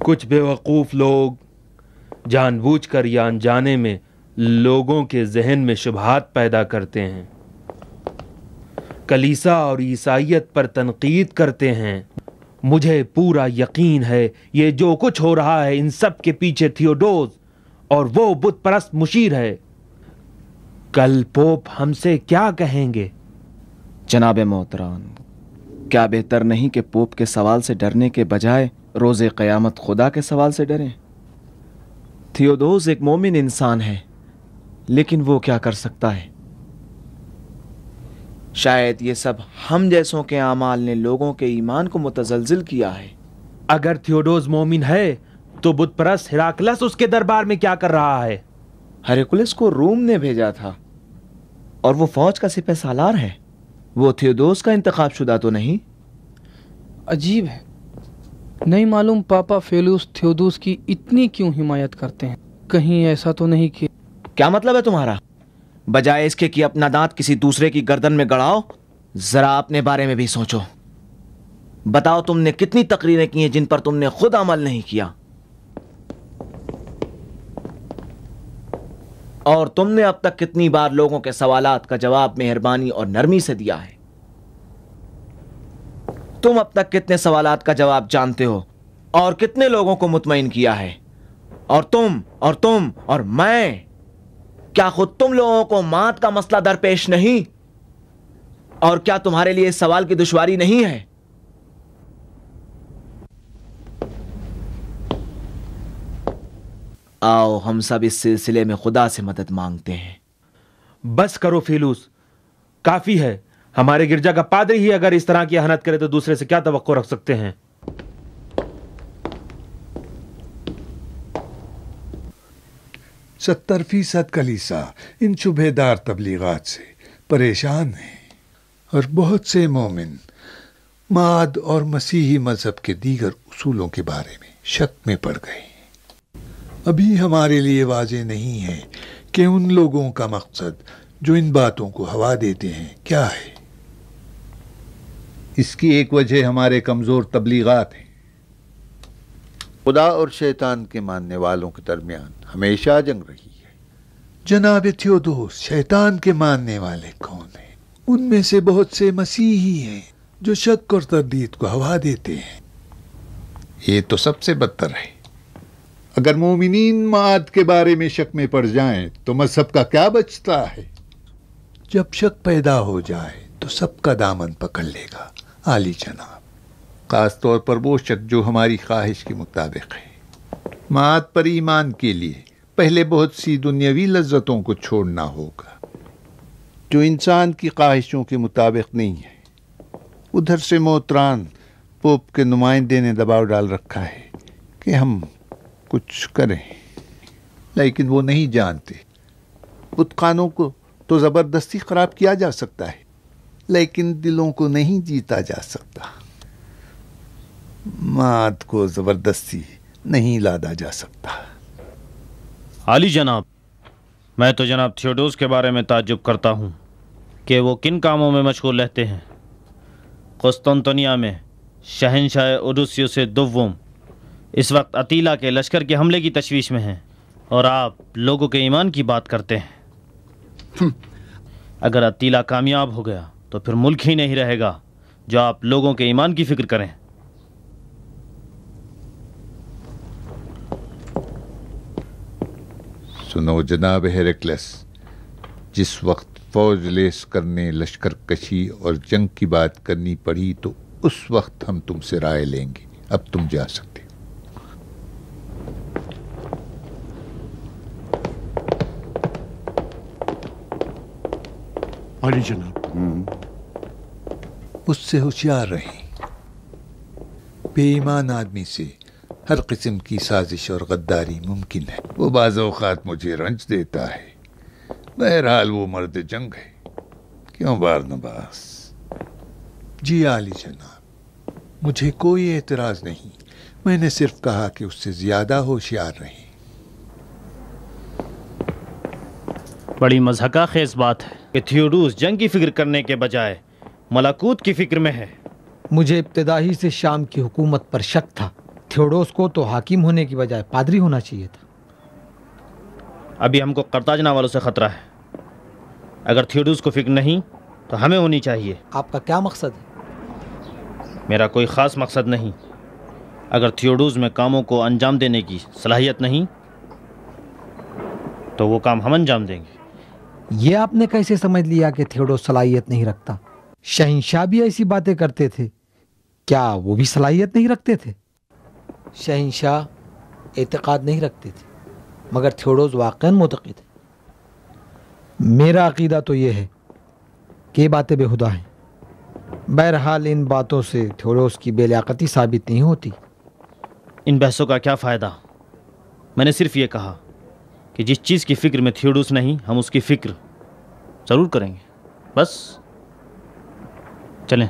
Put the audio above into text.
کچھ بیوقوف لوگ جان بوجھ کر یا انجانے میں لوگوں کے ذہن میں شبہات پیدا کرتے ہیں، کلیسا اور عیسائیت پر تنقید کرتے ہیں۔ مجھے پورا یقین ہے یہ جو کچھ ہو رہا ہے ان سب کے پیچھے تھیوڈوس اور وہ بت پرست مشیر ہے۔ کل پوپ ہم سے کیا کہیں گے؟ جناب محترم، کیا بہتر نہیں کہ پوپ کے سوال سے ڈرنے کے بجائے روز قیامت خدا کے سوال سے ڈریں؟ تھیوڈوس ایک مومن انسان ہے، لیکن وہ کیا کر سکتا ہے؟ شاید یہ سب ہم جیسوں کے اعمال نے لوگوں کے ایمان کو متزلزل کیا ہے۔ اگر تھیوڈوس مومن ہے تو بت پرست ہیراکلس اس کے دربار میں کیا کر رہا ہے؟ ہیراکلس کو روم نے بھیجا تھا اور وہ فوج کا سپہ سالار ہے۔ وہ تھیوڈوس کا انتخاب شدہ تو نہیں؟ عجیب ہے، نہیں معلوم پاپا فیلوس تھیوڈوس کی اتنی کیوں حمایت کرتے ہیں؟ کہیں ایسا تو نہیں کہ… کیا مطلب ہے تمہارا؟ بجائے اس کے کہ اپنا دانت کسی دوسرے کی گردن میں گڑاؤ، ذرا اپنے بارے میں بھی سوچو۔ بتاؤ تم نے کتنی تقریریں کی ہیں جن پر تم نے خود عمل نہیں کیا، اور تم نے اب تک کتنی بار لوگوں کے سوالات کا جواب مہربانی اور نرمی سے دیا ہے۔ تم اب تک کتنے سوالات کا جواب جانتے ہو اور کتنے لوگوں کو مطمئن کیا ہے؟ اور تم اور میں، کیا خود تم لوگوں کو مات کا مسئلہ درپیش نہیں؟ اور کیا تمہارے لیے اس سوال کی دشواری نہیں ہے؟ آؤ ہم سب اس سلسلے میں خدا سے مدد مانگتے ہیں۔ بس کرو فیلوس، کافی ہے۔ ہمارے گرجا کا پادری ہی اگر اس طرح کی اہانت کرے تو دوسرے سے کیا توقع رکھ سکتے ہیں؟ 70% کلیسا ان شبہ دار تبلیغات سے پریشان ہیں، اور بہت سے مومن معاد اور مسیحی مذہب کے دیگر اصولوں کے بارے میں شک میں پڑ گئے ہیں۔ ابھی ہمارے لیے واضح نہیں ہے کہ ان لوگوں کا مقصد جو ان باتوں کو ہوا دیتے ہیں کیا ہے۔ اس کی ایک وجہ ہمارے کمزور تبلیغات ہیں۔ خدا اور شیطان کے ماننے والوں کے درمیان ہمیشہ جنگ رہی ہے۔ جناب تھیوڈوس، شیطان کے ماننے والے کون ہیں؟ ان میں سے بہت سے مسیحی ہیں جو شک اور تردید کو ہوا دیتے ہیں۔ یہ تو سب سے بدتر ہے۔ اگر مومنین معاد کے بارے میں شک میں پڑ جائیں تو مذہب کا کیا بچتا ہے؟ جب شک پیدا ہو جائے تو سب کا دامن پکڑ لے گا عالی جناب، خاص طور پر وہ شک جو ہماری خواہش کے مطابق ہے۔ معاد پر ایمان کے لیے پہلے بہت سی دنیاوی لذتوں کو چھوڑنا ہوگا جو انسان کی خواہشوں کے مطابق نہیں ہے۔ ادھر سے محتران پوپ کے نمائندے نے دباؤ ڈال رکھا ہے کہ ہم کچھ کریں، لیکن وہ نہیں جانتے بت خانوں کو تو زبردستی خراب کیا جا سکتا ہے، لیکن دلوں کو نہیں جیتا جا سکتا۔ مات کو زبردستی نہیں لادا جا سکتا۔ عالی جناب، میں تو جناب تھیوڈوس کے بارے میں تعجب کرتا ہوں کہ وہ کن کاموں میں مشغول رہتے ہیں۔ قسطنطنیہ میں شہنشاہ اودوسیوس دوم اس وقت اتیلا کے لشکر کے حملے کی تشویش میں ہیں، اور آپ لوگوں کے ایمان کی بات کرتے ہیں۔ اگر اتیلا کامیاب ہو گیا تو پھر ملک ہی نہیں رہے گا جو آپ لوگوں کے ایمان کی فکر کریں۔ سنو جناب ہیراکلس، جس وقت فوج لیس کرنے، لشکر کشی اور جنگ کی بات کرنی پڑی تو اس وقت ہم تم سے رائے لیں گے۔ اب تم جا سکتے۔ عالی جناب، اس سے ہوشیار رہیں۔ بے ایمان آدمی سے ہر قسم کی سازش اور غداری ممکن ہے۔ وہ بعض اوقات مجھے رنج دیتا ہے، بہرحال وہ مرد جنگ ہے، کیوں بارنباس؟ جی عالی جناب، مجھے کوئی اعتراض نہیں، میں نے صرف کہا کہ اس سے زیادہ ہوشیار رہیں۔ بڑی مضحکہ خیز بات ہے کہ تھیوڈوس جنگ کی فکر کرنے کے بجائے ملکوت کی فکر میں ہے۔ مجھے ابتدا ہی سے شام کی حکومت پر شک تھا۔ تھیوڈوس کو تو حاکم ہونے کی بجائے پادری ہونا چاہیے تھا۔ ابھی ہم کو قرطاجنہ والوں سے خطرہ ہے، اگر تھیوڈوس کو فکر نہیں تو ہمیں ہونی چاہیے۔ آپ کا کیا مقصد ہے؟ میرا کوئی خاص مقصد نہیں، اگر تھیوڈوس میں کاموں کو انجام دینے کی صلاحیت نہیں تو وہ کام ہم انجام دیں گے۔ یہ آپ نے کیسے سمجھ لیا کہ تھیوڈوس صلاحیت نہیں رکھتا؟ شہنشاہ بھی ایسی باتیں کرتے تھے، کیا وہ بھی صلاحیت نہیں رکھتے تھے؟ شہنشاہ اعتقاد نہیں رکھتے تھے، مگر تھیوڈوس واقعاً معتقد ہے۔ میرا عقیدہ تو یہ ہے کہ یہ باتیں بےہودہ ہیں۔ بہرحال ان باتوں سے تھیوڈوس کی بے لیاقتی ثابت نہیں ہوتی۔ ان بحثوں کا کیا فائدہ؟ میں نے صرف یہ کہا کہ جس چیز کی فکر میں تھیوڈوس نہیں، ہم اس کی فکر ضرور کریں گے، بس۔ چلیں۔